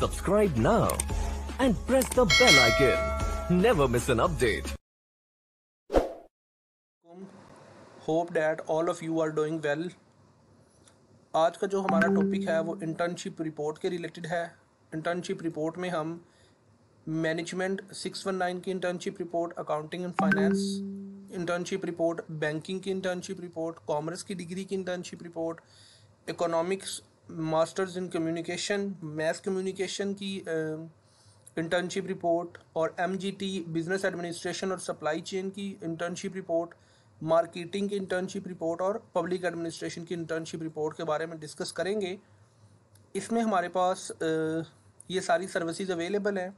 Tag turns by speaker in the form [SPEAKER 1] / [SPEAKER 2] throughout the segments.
[SPEAKER 1] Subscribe now and press the bell icon. Never miss an update.
[SPEAKER 2] Hope that all of you are doing well. आज का जो हमारा topic है वो internship report के related है। इंटर्नशिप रिपोर्ट में हम मैनेजमेंट 619 की internship report, accounting and finance internship report, banking की इंटर्नशिप रिपोर्ट, कॉमर्स की डिग्री की internship report, economics masters in communication, math communication की इंटर्नशिप रिपोर्ट और एमजीटी बिजनेस एडमिनिस्ट्रेशन और सप्लाई चेन की इंटर्नशिप रिपोर्ट, मार्केटिंग की internship report और public administration की इंटर्नशिप रिपोर्ट के बारे में डिस्कस करेंगे। इसमें हमारे पास ये सारी सर्विसेज अवेलेबल हैं।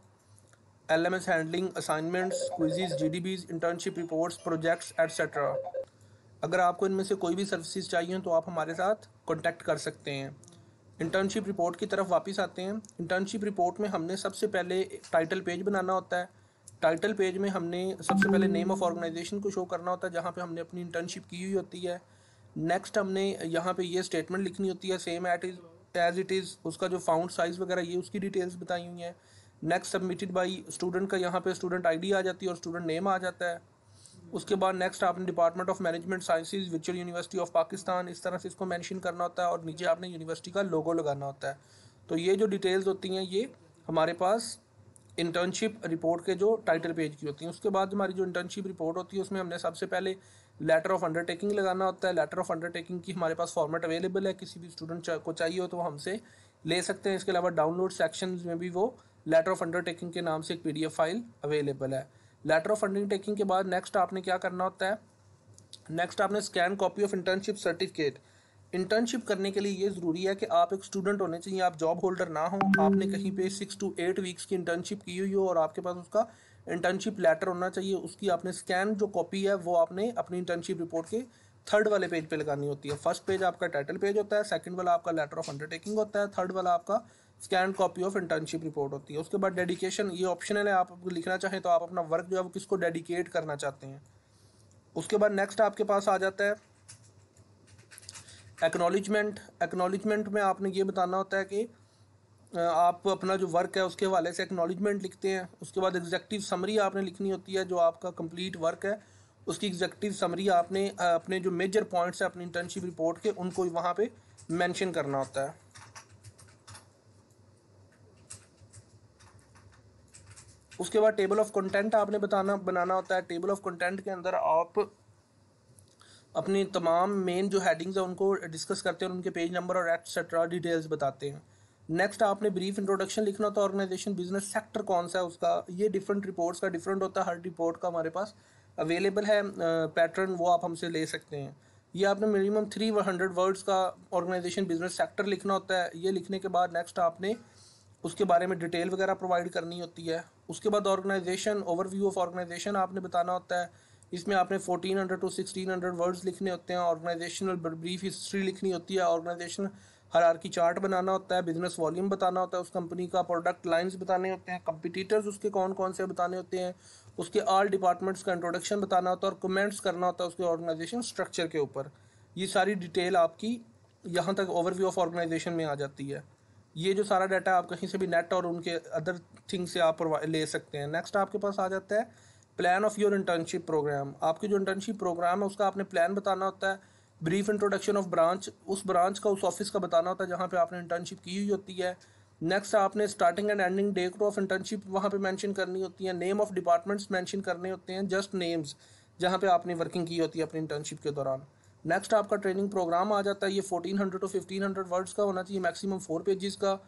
[SPEAKER 2] LMS handling, assignments, quizzes, GDBs, internship reports, projects etcetera. अगर आपको इनमें से कोई भी सर्विसेज चाहिए तो आप हमारे साथ कॉन्टैक्ट कर सकते हैं। इंटर्नशिप रिपोर्ट की तरफ वापस आते हैं। इंटर्नशिप रिपोर्ट में हमने सबसे पहले टाइटल पेज बनाना होता है। टाइटल पेज में हमने सबसे पहले नेम ऑफ ऑर्गेनाइजेशन को शो करना होता है जहाँ पे हमने अपनी इंटर्नशिप की हुई होती है। नेक्स्ट हमने यहाँ पे ये स्टेटमेंट लिखनी होती है सेम एज इट इज़। उसका जो फाउंड साइज़ वगैरह ये उसकी डिटेल्स बताई हुई हैं। नेक्स्ट सबमिटेड बाई स्टूडेंट का यहाँ पे स्टूडेंट आईडी आ जाती है और स्टूडेंट नेम आ जाता है। उसके बाद नेक्स्ट आपने department of management sciences, virtual university of Pakistan, इस तरह से इसको मेंशन करना होता है और नीचे आपने यूनिवर्सिटी का लोगो लगाना होता है। तो ये जो डिटेल्स होती हैं ये हमारे पास इंटर्नशिप रिपोर्ट के जो टाइटल पेज की होती हैं। उसके बाद हमारी जो इंटर्नशिप रिपोर्ट होती है उसमें हमने सबसे पहले लेटर ऑफ अंडरटेकिंग लगाना होता है। लेटर ऑफ अंडरटेकिंग की हमारे पास फॉर्मेट अवेलेबल है, किसी भी स्टूडेंट को चाहिए हो तो वो हमसे ले सकते हैं। इसके अलावा डाउनलोड सेक्शन में भी वो लेटर ऑफ अंडरटेकिंग के नाम से एक PDF फाइल अवेलेबल है। लेटर ऑफ अंडरटेकिंग के बाद नेक्स्ट आपने क्या करना होता है, नेक्स्ट आपने scan copy of internship certificate. Internship करने के लिए ये ज़रूरी है कि आप एक स्टूडेंट होने चाहिए, आप जॉब होल्डर ना हो, आपने कहीं पे 6 to 8 वीक्स की इंटर्नशिप की हुई हो और आपके पास उसका इंटर्नशिप लेटर होना चाहिए। उसकी आपने स्कैन जो कॉपी है वो आपने अपनी इंटर्नशिप रिपोर्ट के थर्ड वाले पेज पे लगानी होती है। फर्स्ट पेज आपका टाइटल पेज होता है, सेकंड वाला आपका लेटर ऑफ अंडरटेकिंग होता है, थर्ड वाला आपका scan copy of internship report होती है। उसके बाद डेडिकेशन, ये ऑप्शनल है, आप लिखना चाहें तो आप अपना वर्क जो है वो किसको डेडिकेट करना चाहते हैं। उसके बाद नेक्स्ट आपके पास आ जाता है एक्नॉलेजमेंट। एक्नॉलेजमेंट में आपने ये बताना होता है कि आप अपना जो वर्क है उसके हवाले से एक्नॉलेजमेंट लिखते हैं। उसके बाद एग्जेक्टिव समरी आपने लिखनी होती है, जो आपका कंप्लीट वर्क है उसकी एग्जेक्टिव समरी आपने अपने जो मेजर पॉइंट्स हैं अपनी इंटर्नशिप रिपोर्ट के उनको वहाँ पे मेंशन करना होता है। उसके बाद टेबल ऑफ कंटेंट आपने बनाना होता है। टेबल ऑफ कंटेंट के अंदर आप अपनी तमाम मेन जो हेडिंग्स हैं उनको डिस्कस करते हैं और उनके पेज नंबर और एक्सेट्रा डिटेल्स बताते हैं। नेक्स्ट आपने ब्रीफ इंट्रोडक्शन लिखना होता है। ऑर्गेनाइजेशन बिजनेस सेक्टर कौन सा है उसका, ये डिफरेंट रिपोर्ट्स का डिफरेंट होता है। हर रिपोर्ट का हमारे पास अवेलेबल है पैटर्न, वो आप हमसे ले सकते हैं। ये आपने मिनिमम 300 वर्ड्स का ऑर्गेनाइजेशन बिजनेस सेक्टर लिखना होता है। ये लिखने के बाद नेक्स्ट आपने उसके बारे में डिटेल वगैरह प्रोवाइड करनी होती है। उसके बाद ऑर्गेनाइजेशन, ओवरव्यू ऑफ ऑर्गेनाइजेशन आपने बताना होता है। इसमें आपने 1400 to 1600 वर्ड्स लिखने होते हैं। ऑर्गेनाइजेशनल ब्रीफ हिस्ट्री लिखनी होती है। ऑर्गेनाइजेशन हायरार्की चार्ट बनाना होता है। बिजनेस वॉल्यूम बताना होता है उस कंपनी का। प्रोडक्ट लाइंस बताने होते हैं। कंपटीटर्स उसके कौन कौन से बताने होते हैं। उसके ऑल डिपार्टमेंट्स का इंट्रोडक्शन बताना होता है और कमेंट्स करना होता है उसके ऑर्गेनाइजेशन स्ट्रक्चर के ऊपर। ये सारी डिटेल आपकी यहाँ तक ओवरव्यू ऑफ ऑर्गेनाइजेशन में आ जाती है। ये जो सारा डाटा आप कहीं से भी नेट और उनके अदर थिंग से आप ले सकते हैं। नेक्स्ट आपके पास आ जाता है plan of your internship programme. आपकी जो इंटर्नशिप प्रोग्राम है उसका आपने प्लान बताना होता है। ब्रीफ इंट्रोडक्शन ऑफ ब्रांच, उस ब्रांच का, उस ऑफिस का बताना होता है जहाँ पे आपने इंटर्नशिप की हुई होती है। नेक्स्ट आपने starting and ending date of internship वहाँ पे मेंशन करनी होती है। नेम ऑफ डिपार्टमेंट्स मेंशन करने होते हैं, जस्ट नेम्स जहाँ पे आपने वर्किंग की होती है अपनी इंटर्नशिप के दौरान। नेक्स्ट आपका ट्रेनिंग प्रोग्राम आ जाता है। ये 1400 to 1500 वर्ड्स का होना चाहिए, मैक्सिमम 4 पेजेस का।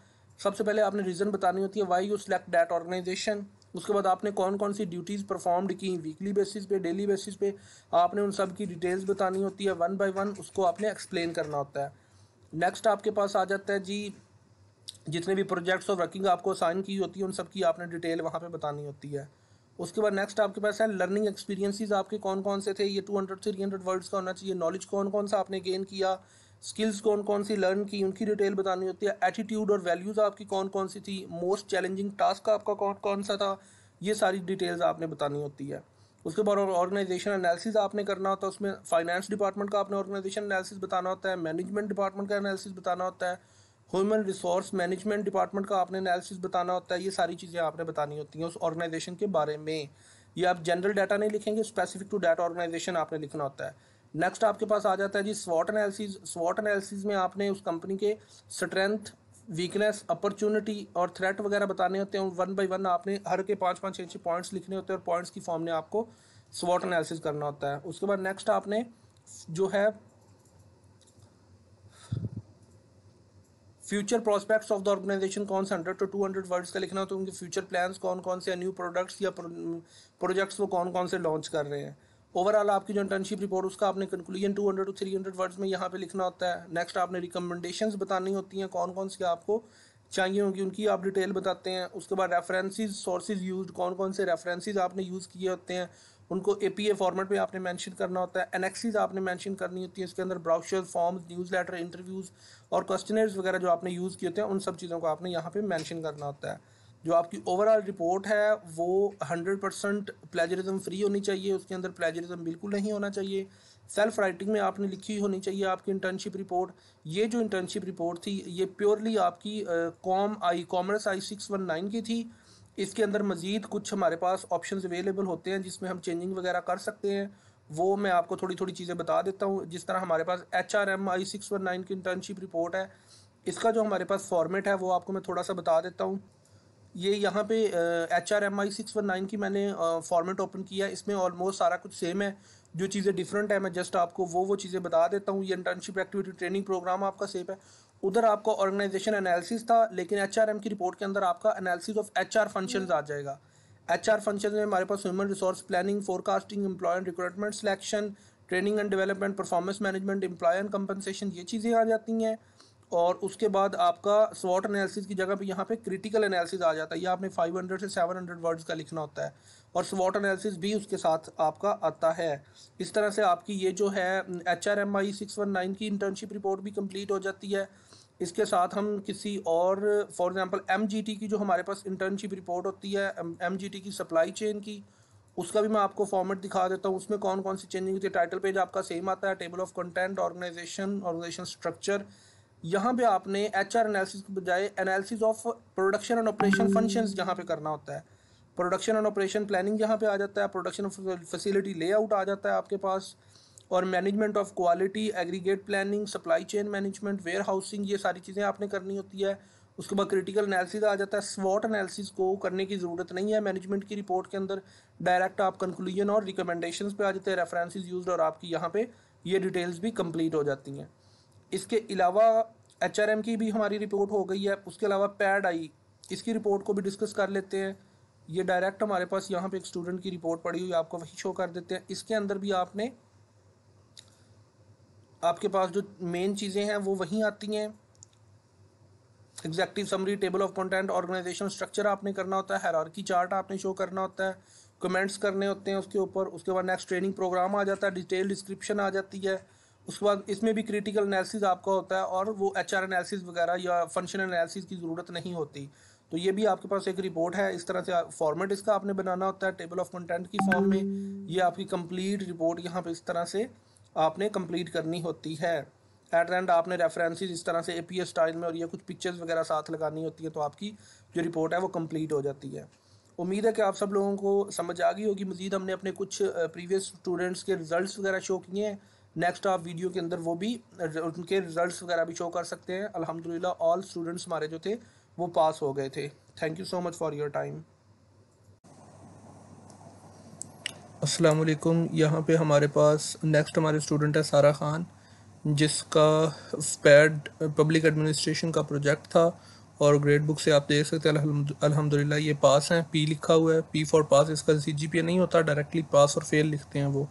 [SPEAKER 2] सबसे पहले आपने रीज़न बतानी होती है why you select that organisation. उसके बाद आपने कौन कौन सी ड्यूटीज़ परफॉर्म्ड की, वीकली बेसिस पे, डेली बेसिस पे, आपने उन सब की डिटेल्स बतानी होती है। 1 by 1 उसको आपने एक्सप्लेन करना होता है। नेक्स्ट आपके पास आ जाता है जी, जितने भी प्रोजेक्ट्स और वर्किंग आपको असाइन की होती है उन सब की आपने डिटेल वहाँ पे बतानी होती है। उसके बाद नेक्स्ट आपके पास है लर्निंग एक्सपीरियंसेस आपके कौन कौन से थे। ये 200 से 300 वर्ड्स का होना चाहिए। नॉलेज कौन कौन सा आपने गेन किया, स्किल्स कौन कौन सी लर्न की, उनकी डिटेल बतानी होती है। एटीट्यूड और वैल्यूज़ आपकी कौन कौन सी थी। मोस्ट चैलेंजिंग टास्क आपका कौन कौन सा था, ये सारी डिटेल्स आपने बतानी होती है। उसके बाद ऑर्गेनाइजेशन एनालिसिस आपने करना होता है। उसमें फाइनेंस डिपार्टमेंट का आपने ऑर्गेनाइजेशन एनालिसिस बताना होता है, मैनेजमेंट डिपार्टमेंट का एनालिसिस बताना होता है, ह्यूमन रिसोर्स मैनेजमेंट डिपार्टमेंट का आपने एनालिसिस बताना होता है। ये सारी चीज़ें आपने बतानी होती हैं उस ऑर्गेनाइजेशन के बारे में। ये आप जनरल डाटा नहीं लिखेंगे, स्पेसिफिक टू दैट ऑर्गेनाइजेशन आपने लिखना होता है। नेक्स्ट आपके पास आ जाता है जी स्वॉट एनालिसिस। स्वॉट एनालिसिस में आपने उस कंपनी के स्ट्रेंथ, वीकनेस, अपॉर्चुनिटी और थ्रेट वगैरह बताने होते हैं। वन बाय वन आपने हर के 5-5 6 पॉइंट्स लिखने होते हैं और पॉइंट्स की फॉर्म में आपको स्वॉट एनालिसिस करना होता है। उसके बाद नेक्स्ट आपने जो है future prospects of the organisation कौन से 100 to 200 वर्ड्स का लिखना हो, तो उनके फ्यूचर प्लान्स कौन कौन से, न्यू प्रोडक्ट्स या प्रोजेक्ट्स वो कौन कौन से लॉन्च कर रहे हैं। ओवरऑल आपकी जो इंटर्नशिप रिपोर्ट उसका आपने कंक्लूजन 200 to 300 वर्ड्स में यहाँ पे लिखना होता है। नेक्स्ट आपने रिकमेंडेशंस बतानी होती हैं कौन कौन सी आपको चाहिए होंगी, उनकी आप डिटेल बताते हैं। उसके बाद रेफरेंसेस, सोर्सेज यूज्ड, कौन कौन से रेफरेंसेस आपने यूज़ किए होते हैं उनको APA फॉर्मेट में आपने मेंशन करना होता है। एनेक्सिस आपने मेंशन करनी होती है, इसके अंदर ब्राउचर, फॉर्म्स, न्यूज़लेटर, इंटरव्यूज़ और क्वेश्चनर्स वगैरह जो आपने यूज़ किए होते हैं उन सब चीज़ों को आपने यहाँ पे मेंशन करना होता है। जो आपकी ओवरऑल रिपोर्ट है वो 100% प्लेजरिज्म फ्री होनी चाहिए, उसके अंदर प्लेजरिज्म बिल्कुल नहीं होना चाहिए। सेल्फ राइटिंग में आपने लिखी होनी चाहिए आपकी इंटर्नशिप रिपोर्ट। ये जो इंटर्नशिप रिपोर्ट थी ये प्योरली आपकी कॉमर्स आई 619 की थी। इसके अंदर मज़ीद कुछ हमारे पास ऑप्शंस अवेलेबल होते हैं जिसमें हम चेंजिंग वगैरह कर सकते हैं, वो मैं आपको थोड़ी थोड़ी चीज़ें बता देता हूँ। जिस तरह हमारे पास HRM I619 की इंटर्नशिप रिपोर्ट है, इसका जो हमारे पास फॉर्मेट है वो आपको मैं थोड़ा सा बता देता हूँ। ये यहाँ पे HRMI 619 की मैंने फॉर्मेट ओपन किया है, इसमें ऑलमोस्ट सारा कुछ सेम है। जो चीज़ें डिफरेंट है मैं जस्ट आपको वो चीज़ें बता देता हूँ। ये इंटर्नशिप एक्टिविटी ट्रेनिंग प्रोग्राम आपका सेम है। उधर आपका ऑर्गेनाइजेशन एनालिसिस था, लेकिन HRM की रिपोर्ट के अंदर आपका एनालिसिस ऑफ HR फंक्शंस आ जाएगा। HR फंक्शन में हमारे पास human resource planning, forecasting, employ and recruitment selection, training and development, performance management, employ and compensation, ये चीज़ें आ जाती हैं। और उसके बाद आपका स्वॉट एनालिसिस की जगह पे यहाँ पे क्रिटिकल एनालिसिस आ जाता है। ये आपने 500 से 700 वर्ड्स का लिखना होता है और स्वॉट एनालिसिस भी उसके साथ आपका आता है। इस तरह से आपकी ये जो है HRMI 619 की इंटर्नशिप रिपोर्ट भी कंप्लीट हो जाती है। इसके साथ हम किसी और फॉर एग्जांपल MGT की जो हमारे पास इंटर्नशिप रिपोर्ट होती है, MGT की सप्लाई चेन की, उसका भी मैं आपको फॉर्मेट दिखा देता हूँ। उसमें कौन कौन सी चेंजिंग होती है। टाइटल पेज आपका सेम आता है, table of content, organisation structure. यहाँ पे आपने HR एनालिसिस के बजाय analysis of production and operation functions यहाँ पे करना होता है। प्रोडक्शन एंड ऑपरेशन प्लानिंग यहाँ पे आ जाता है, प्रोडक्शन फैसिलिटी लेआउट आ जाता है आपके पास, और management of quality, aggregate planning, supply chain management, warehousing, ये सारी चीज़ें आपने करनी होती है। उसके बाद क्रिटिकल एनालिसिस आ जाता है। स्वॉट एनालिसिस को करने की ज़रूरत नहीं है मैनेजमेंट की रिपोर्ट के अंदर, डायरेक्ट आप कंक्लूजन और रिकमेंडेशंस पे आ जाते हैं, रेफरेंसेस यूज्ड, और आपकी यहाँ पे ये डिटेल्स भी कंप्लीट हो जाती हैं। इसके अलावा HRM की भी हमारी रिपोर्ट हो गई है। उसके अलावा पैड आई, इसकी रिपोर्ट को भी डिस्कस कर लेते हैं। ये डायरेक्ट हमारे पास यहाँ पे एक स्टूडेंट की रिपोर्ट पड़ी हुई आपको वही शो कर देते हैं। इसके अंदर भी आपने आपके पास जो मेन चीज़ें हैं वो वहीं आती हैं। Executive summary, table of content, organisation structure आपने करना होता है, हायरार्की चार्ट आपने शो करना होता है, कमेंट्स करने होते हैं उसके ऊपर। उसके बाद नेक्स्ट ट्रेनिंग प्रोग्राम आ जाता है, डिटेल डिस्क्रिप्शन आ जाती है। उसके बाद इसमें भी क्रिटिकल एनालिसिस आपका होता है और वो HR एनालिसिस वगैरह या फंक्शनल एनालिसिस की ज़रूरत नहीं होती। तो ये भी आपके पास एक रिपोर्ट है। इस तरह से फॉर्मेट इसका आपने बनाना होता है टेबल ऑफ कंटेंट की फॉर्म में। ये आपकी कंप्लीट रिपोर्ट यहाँ पे इस तरह से आपने कंप्लीट करनी होती है। एट द एंड आपने रेफरेंसेस इस तरह से APA स्टाइल में और ये कुछ पिक्चर्स वगैरह साथ लगानी होती है, तो आपकी जो रिपोर्ट है वो कंप्लीट हो जाती है। उम्मीद है कि आप सब लोगों को समझ आ गई होगी। मज़ीद हमने अपने कुछ प्रीवियस स्टूडेंट्स के रिजल्ट्स वगैरह शो किए हैं। नेक्स्ट आप वीडियो के अंदर वो भी उनके रिजल्ट्स वगैरह भी शो कर सकते हैं। अल्हम्दुलिल्लाह ऑल स्टूडेंट्स हमारे जो थे वो पास हो गए थे। Thank you so much for your time. अस्सलाम वालेकुम। यहाँ पे हमारे पास नेक्स्ट हमारे स्टूडेंट है सारा खान, जिसका पैड पब्लिक एडमिनिस्ट्रेशन का प्रोजेक्ट था और ग्रेड बुक से आप देख सकते हैं अल्हम्दुलिल्लाह ये पास हैं। P लिखा हुआ है, P फॉर पास। इसका CGPA नहीं होता, डायरेक्टली पास और फेल लिखते हैं वो।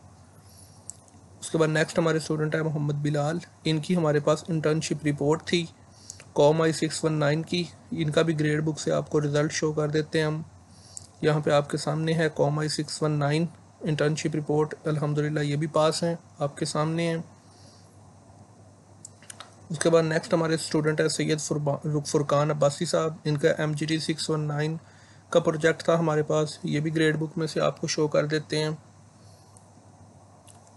[SPEAKER 2] उसके बाद नेक्स्ट हमारे स्टूडेंट है मोहम्मद बिलाल। इनकी हमारे पास इंटर्नशिप रिपोर्ट थी COM I619 की। इनका भी ग्रेड बुक से आपको रिज़ल्ट शो कर देते हैं हम। यहाँ पे आपके सामने है COM I619 इंटर्नशिप रिपोर्ट। अल्हम्दुलिल्लाह ये भी पास हैं, आपके सामने हैं। उसके बाद नेक्स्ट हमारे स्टूडेंट है सैयद फुरकान अब्बासी साहब। इनका MGT 619 का प्रोजेक्ट था हमारे पास, ये भी ग्रेड बुक में से आपको शो कर देते हैं।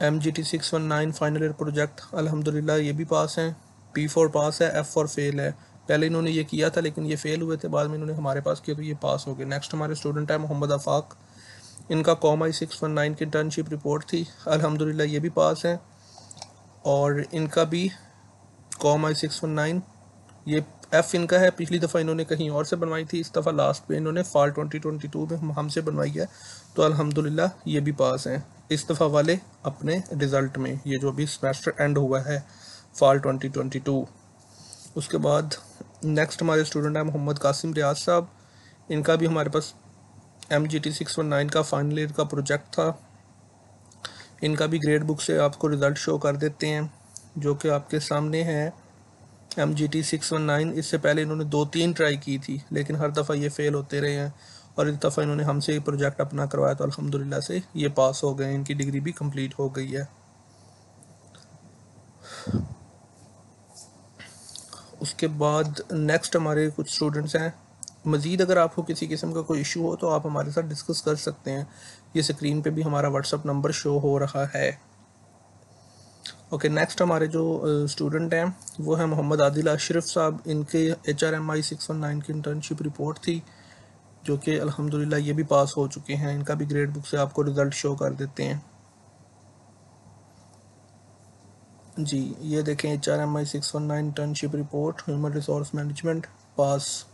[SPEAKER 2] MGT 619 फाइनल ईयर प्रोजेक्ट, अल्हम्दुलिल्लाह ये भी पास हैं। P फॉर पास है, F फॉर फेल है। पहले इन्होंने ये किया था लेकिन ये फेल हुए थे, बाद में इन्होंने हमारे पास किया तो ये पास हो गए। नेक्स्ट हमारे स्टूडेंट है मोहम्मद आफाक। इनका कॉम I-619 की इंटर्नशिप रिपोर्ट थी, अल्हम्दुलिल्लाह ये भी पास हैं। और इनका भी कॉम I-619, ये एफ़ इनका है, पिछली दफ़ा इन्होंने कहीं और से बनवाई थी, इस दफ़ा लास्ट पे इन्होंने फॉल 2022 में हमसे बनवाई है, तो अल्हम्दुलिल्लाह ये भी पास हैं इस दफ़ा वाले अपने रिज़ल्ट में, ये जो अभी सेमेस्टर एंड हुआ है फॉल 2022। उसके बाद नेक्स्ट हमारे स्टूडेंट है मोहम्मद कासिम रियाज साहब। इनका भी हमारे पास MGT 619 का फाइनल ईयर का प्रोजेक्ट था। इनका भी ग्रेड बुक से आपको रिज़ल्ट शो कर देते हैं, जो कि आपके सामने है। MGT 619, इससे पहले इन्होंने 2-3 ट्राई की थी लेकिन हर दफ़ा ये फ़ेल होते रहे हैं, और इस दफ़ा इन्होंने हमसे ये प्रोजेक्ट अपना करवाया तो अल्हम्दुलिल्लाह से ये पास हो गए, इनकी डिग्री भी कंप्लीट हो गई है। उसके बाद नेक्स्ट हमारे कुछ स्टूडेंट्स हैं। मज़ीद अगर आपको किसी किस्म का कोई इशू हो तो आप हमारे साथ डिस्कस कर सकते हैं, ये स्क्रीन पे भी हमारा व्हाट्सअप नंबर शो हो रहा है। ओके, नेक्स्ट हमारे जो स्टूडेंट हैं वो है मोहम्मद आदिल अशरफ साहब। इनके HRMI 619 की इंटर्नशिप रिपोर्ट थी, जो कि अल्हम्दुलिल्लाह ये भी पास हो चुके हैं। इनका भी ग्रेड बुक से आपको रिज़ल्ट शो कर देते हैं। जी, ये देखें HRMI 619 internship report, human resource management, pass.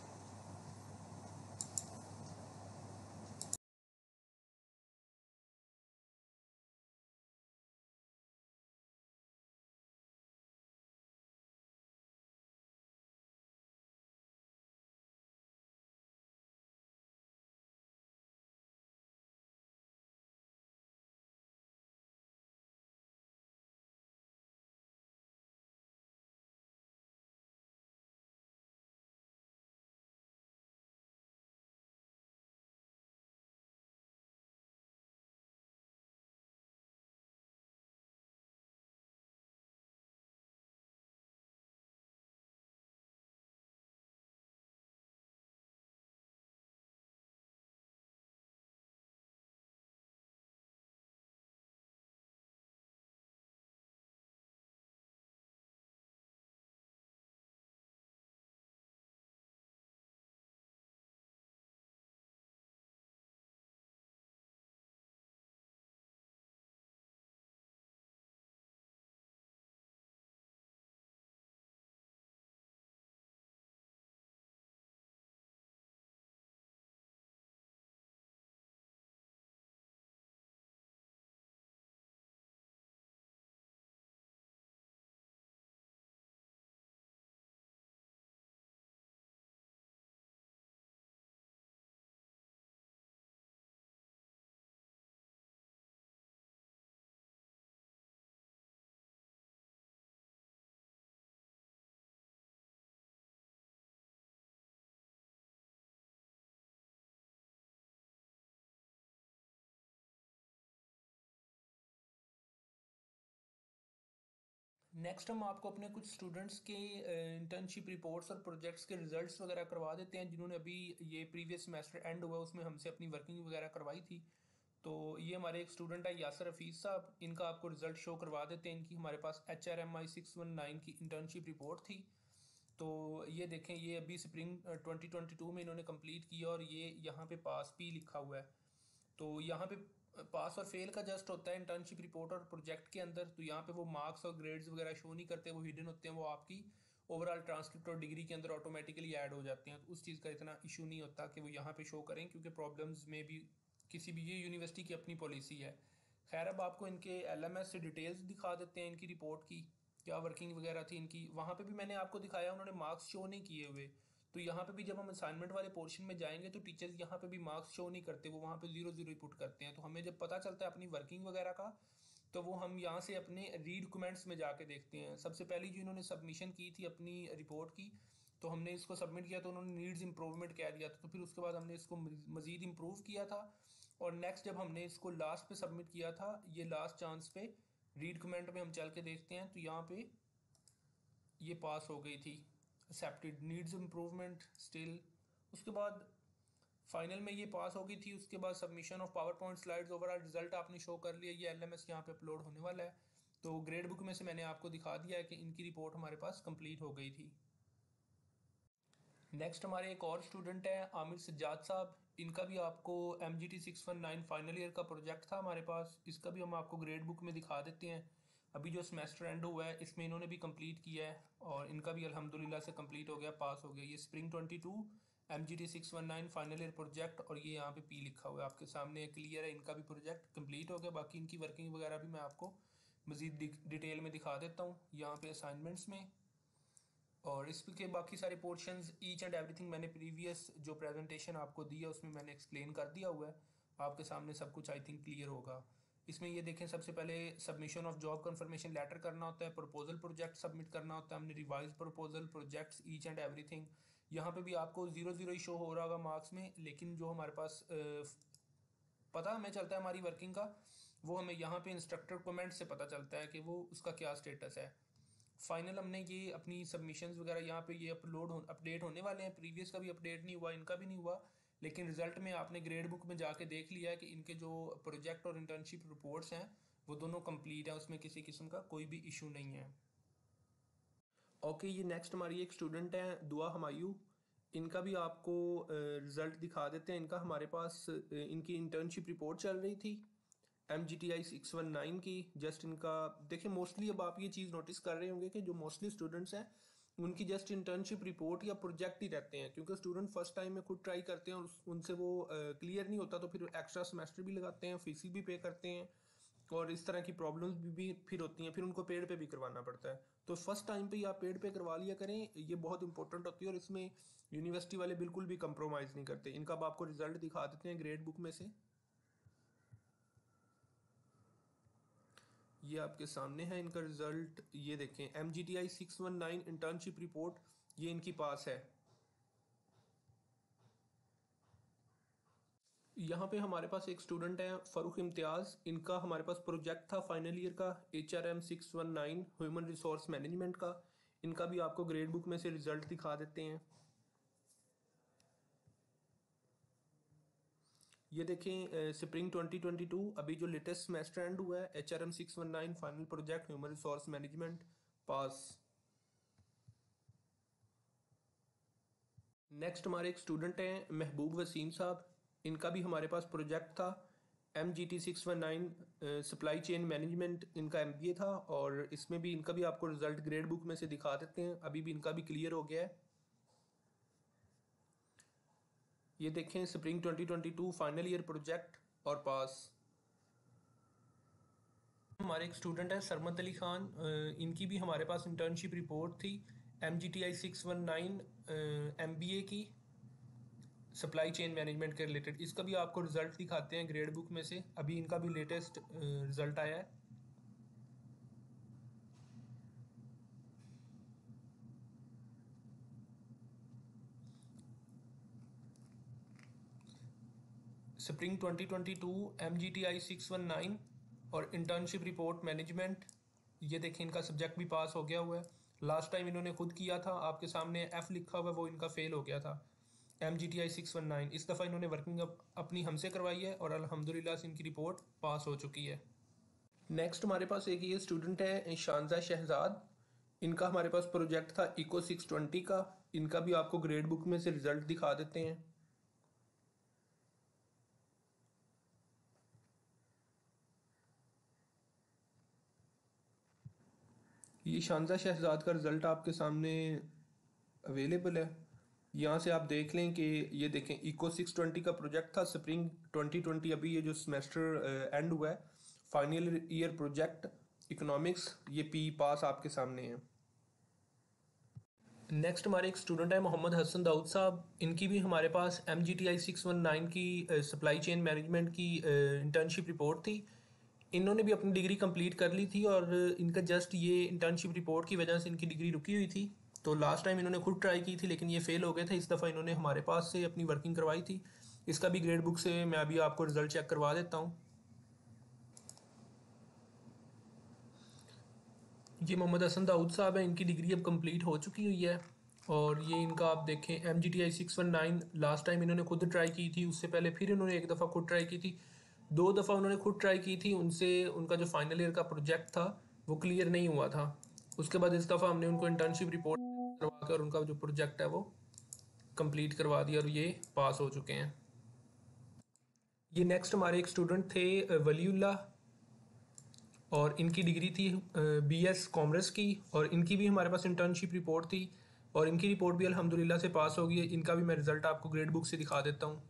[SPEAKER 3] Next हम आपको अपने कुछ स्टूडेंट्स के इंटर्नशिप रिपोर्ट्स और प्रोजेक्ट्स के रिजल्ट्स वगैरह करवा देते हैं, जिन्होंने अभी ये प्रीवियस सेमेस्टर एंड हुआ उसमें हमसे अपनी वर्किंग वगैरह करवाई थी। तो ये हमारे एक स्टूडेंट है यासर हफीज़ साहब, इनका आपको रिजल्ट शो करवा देते हैं। इनकी हमारे पास HRMI 619 की इंटर्नशिप रिपोर्ट थी। तो ये देखें, ये अभी स्प्रिंग 2022 में इन्होंने कंप्लीट किया और ये यहाँ पे पास भी लिखा हुआ है। तो यहाँ पे पास और फेल का जस्ट होता है इंटर्नशिप रिपोर्ट और प्रोजेक्ट के अंदर। तो यहाँ पे वो मार्क्स और ग्रेड्स वगैरह शो नहीं करते, वो हिडन होते हैं, वो आपकी ओवरऑल ट्रांसक्रिप्ट और डिग्री के अंदर ऑटोमेटिकली ऐड हो जाते हैं। तो उस चीज़ का इतना इशू नहीं होता कि वो यहाँ पे शो करें, क्योंकि प्रॉब्लम्स में भी किसी भी, ये यूनिवर्सिटी की अपनी पॉलिसी है। खैर, अब आपको इनके LMS से डिटेल्स दिखा देते हैं इनकी रिपोर्ट की, क्या वर्किंग वगैरह थी इनकी। वहाँ पे भी मैंने आपको दिखाया, उन्होंने मार्क्स शो नहीं किए हुए। तो यहाँ पे भी जब हम असाइनमेंट वाले पोर्शन में जाएंगे तो टीचर्स यहाँ पे भी मार्क्स शो नहीं करते, वो वहाँ पे 0-0 ही पुट करते हैं। तो हमें जब पता चलता है अपनी वर्किंग वगैरह का, तो वो हम यहाँ से अपने रीड कमेंट्स में जाके देखते हैं। सबसे पहली जो इन्होंने सबमिशन की थी अपनी रिपोर्ट की, तो हमने इसको सबमिट किया तो उन्होंने नीड्स इंप्रूवमेंट कह दिया था। तो फिर उसके बाद हमने इसको मज़ीद इम्प्रूव किया था, और नेक्स्ट जब हमने इसको लास्ट पे सबमिट किया था, ये लास्ट चांस पे रीड कमेंट में हम चल के देखते हैं, तो यहाँ पे ये पास हो गई थी, एक्सेप्टेड, नीड्स इम्प्रूवमेंट स्टिल। उसके बाद फाइनल में ये पास हो गई थी। उसके बाद submission of power point slides, overall result आपने शो कर लिया, ये LMS यहाँ पे अपलोड होने वाला है। तो ग्रेड बुक में से मैंने आपको दिखा दिया है कि इनकी रिपोर्ट हमारे पास कंप्लीट हो गई थी। नेक्स्ट हमारे एक और स्टूडेंट हैं आमिर सज्जाद साहब। इनका भी आपको MGT 619 फाइनल ईयर का प्रोजेक्ट था हमारे पास। इसका भी हम आपको ग्रेड बुक में दिखा देते हैं। अभी जो सेमेस्टर एंड हुआ है इसमें इन्होंने भी कंप्लीट किया है और इनका भी अल्हम्दुलिल्लाह से कंप्लीट हो गया, पास हो गया। ये spring 22 MGT 619 final year project, और ये यहाँ पे P लिखा हुआ है आपके सामने, क्लियर है। इनका भी प्रोजेक्ट कंप्लीट हो गया। बाकी इनकी वर्किंग वगैरह भी मैं आपको मज़ीद डिटेल में दिखा देता हूँ यहाँ पे असाइनमेंट्स में। और इसके बाकी सारे पोर्शंस ईच एंड एवरीथिंग मैंने प्रीवियस जो प्रेजेंटेशन आपको दी है उसमें मैंने एक्सप्लेन कर दिया हुआ है। आपके सामने सब कुछ आई थिंक क्लियर होगा। इसमें ये देखें, सबसे पहले submission of job confirmation letter करना होता है, प्रपोजल प्रोजेक्ट सबमिट करना होता है हमने, revise proposal projects each and everything. यहाँ पे भी आपको 0 ही शो हो रहा होगा मार्क्स में, लेकिन जो हमारे पास पता हमें चलता है हमारी वर्किंग का, वो हमें यहाँ पे इंस्ट्रक्टर कमेंट से पता चलता है कि वो उसका क्या स्टेटस है। फाइनल हमने ये अपनी सबमिशंस वगैरह यहाँ पे ये अपडेट होने वाले हैं। प्रीवियस का भी अपडेट नहीं हुआ, इनका भी नहीं हुआ, लेकिन रिजल्ट में आपने ग्रेड बुक में जाके देख लिया है कि इनके जो प्रोजेक्ट और इंटर्नशिप रिपोर्ट्स हैं वो दोनों कंप्लीट हैं, उसमें किसी किस्म का कोई भी इशू नहीं है। ओके, ये नेक्स्ट हमारी एक स्टूडेंट है दुआ हमायूं। इनका भी आपको रिजल्ट दिखा देते हैं। इनका हमारे पास इनकी इंटर्नशिप रिपोर्ट चल रही थी MGTI 619 की। जस्ट इनका देखिए, मोस्टली अब आप ये चीज़ नोटिस कर रहे होंगे कि जो मोस्टली स्टूडेंट्स हैं उनकी जस्ट इंटर्नशिप रिपोर्ट या प्रोजेक्ट ही रहते हैं, क्योंकि स्टूडेंट फर्स्ट टाइम में खुद ट्राई करते हैं और उनसे वो क्लियर नहीं होता, तो फिर एक्स्ट्रा सेमेस्टर भी लगाते हैं, फीस भी पे करते हैं, और इस तरह की प्रॉब्लम्स भी फिर होती हैं, फिर उनको पेड पे भी करवाना पड़ता है। तो फर्स्ट टाइम पे ही आप पेड पे करवा लिया करें, ये बहुत इंपॉर्टेंट होती है, और इसमें यूनिवर्सिटी वाले बिल्कुल भी कंप्रोमाइज़ नहीं करते। इनका अब आपको रिजल्ट दिखा देते हैं ग्रेड बुक में से। ये आपके सामने है इनका रिजल्ट, ये देखें MGTI 619 इंटर्नशिप रिपोर्ट, ये इनकी पास है। यहाँ पे हमारे पास एक स्टूडेंट है फ़ारूक इम्तियाज़। इनका हमारे पास प्रोजेक्ट था फाइनल ईयर का HRM 619 ह्यूमन रिसोर्स मैनेजमेंट का। इनका भी आपको ग्रेड बुक में से रिजल्ट दिखा देते हैं। ये देखें स्प्रिंग 2022, अभी जो लेटेस्ट सेमेस्टर एंड हुआ है, HRM 619 final project human resource management, pass. Next हमारे एक स्टूडेंट हैं महबूब वसीम साहब। इनका भी हमारे पास प्रोजेक्ट था MGT 619 सप्लाई चेन मैनेजमेंट, इनका MBA था, और इसमें भी इनका भी आपको रिजल्ट ग्रेड बुक में से दिखा देते हैं। अभी भी इनका भी क्लियर हो गया है। ये देखें स्प्रिंग 2022 फाइनल ईयर प्रोजेक्ट और पास। हमारे एक स्टूडेंट है सरमत अली खान। इनकी भी हमारे पास इंटर्नशिप रिपोर्ट थी MGTI 619 MBA की सप्लाई चेन मैनेजमेंट के रिलेटेड। इसका भी आपको रिजल्ट दिखाते हैं ग्रेड बुक में से। अभी इनका भी लेटेस्ट रिजल्ट आया है। स्प्रिंग 2022 MGTI 619 और इंटर्नशिप रिपोर्ट मैनेजमेंट, ये देखें इनका सब्जेक्ट भी पास हो गया हुआ है। लास्ट टाइम इन्होंने खुद किया था, आपके सामने F लिखा हुआ है, वो इनका फेल हो गया था MGTI 619। इस दफ़ा इन्होंने वर्किंग अपनी हमसे करवाई है और अल्हम्दुलिल्लाह से इनकी रिपोर्ट पास हो चुकी है। नेक्स्ट हमारे पास एक ये स्टूडेंट है शानजा शहजाद। इनका हमारे पास प्रोजेक्ट था इको 620 का। इनका भी आपको ग्रेड बुक में से रिजल्ट दिखा देते हैं। ये शानजा शहजाद का रिजल्ट आपके सामने अवेलेबल है। यहाँ से आप देख लें कि ये देखें इको 620 का प्रोजेक्ट था स्प्रिंग 2020। अभी ये जो सेमेस्टर एंड हुआ है, फाइनल ईयर प्रोजेक्ट इकोनॉमिक्स, ये P पास आपके सामने है। नेक्स्ट हमारे एक स्टूडेंट है मोहम्मद हसन दाऊद साहब। इनकी भी हमारे पास MGTI 619 की सप्लाई चेन मैनेजमेंट की इंटर्नशिप रिपोर्ट थी। इन्होंने भी अपनी डिग्री कंप्लीट कर ली थी, और इनका जस्ट ये इंटर्नशिप रिपोर्ट की वजह से इनकी डिग्री रुकी हुई थी। तो लास्ट टाइम इन्होंने खुद ट्राई की थी, लेकिन ये फेल हो गए थे। इस दफ़ा इन्होंने हमारे पास से अपनी वर्किंग करवाई थी। इसका भी ग्रेड बुक से मैं अभी आपको रिजल्ट चेक करवा देता हूँ। ये मोहम्मद हसन दाऊद साहब है। इनकी डिग्री अब कंप्लीट हो चुकी हुई है, और ये इनका आप देखें MGTI 619 लास्ट टाइम इन्होंने खुद ट्राई की थी, उससे पहले फिर इन्होंने एक दफ़ा खुद ट्राई की थी, 2 दफ़ा उन्होंने खुद ट्राई की थी। उनसे उनका जो फाइनल ईयर का प्रोजेक्ट था वो क्लियर नहीं हुआ था। उसके बाद इस दफ़ा हमने उनको इंटर्नशिप रिपोर्ट करवा कर उनका जो प्रोजेक्ट है वो कंप्लीट करवा दिया और ये पास हो चुके हैं। ये नेक्स्ट हमारे एक स्टूडेंट थे वलीउल्लाह और इनकी डिग्री थी बीएस कॉमर्स की और इनकी भी हमारे पास इंटर्नशिप रिपोर्ट थी और इनकी रिपोर्ट भी अल्हम्दुलिल्लाह से पास हो गई है। इनका भी मैं रिज़ल्ट आपको ग्रेड बुक से दिखा देता हूँ।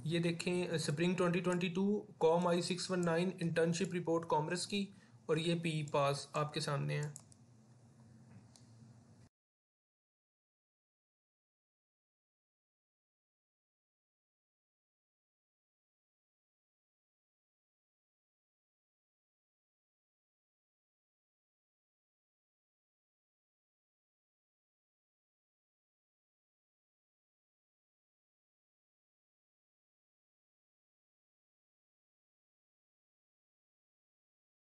[SPEAKER 3] ये देखें spring 2022 com I-619 internship report commerce की और ये पी पास आपके सामने है।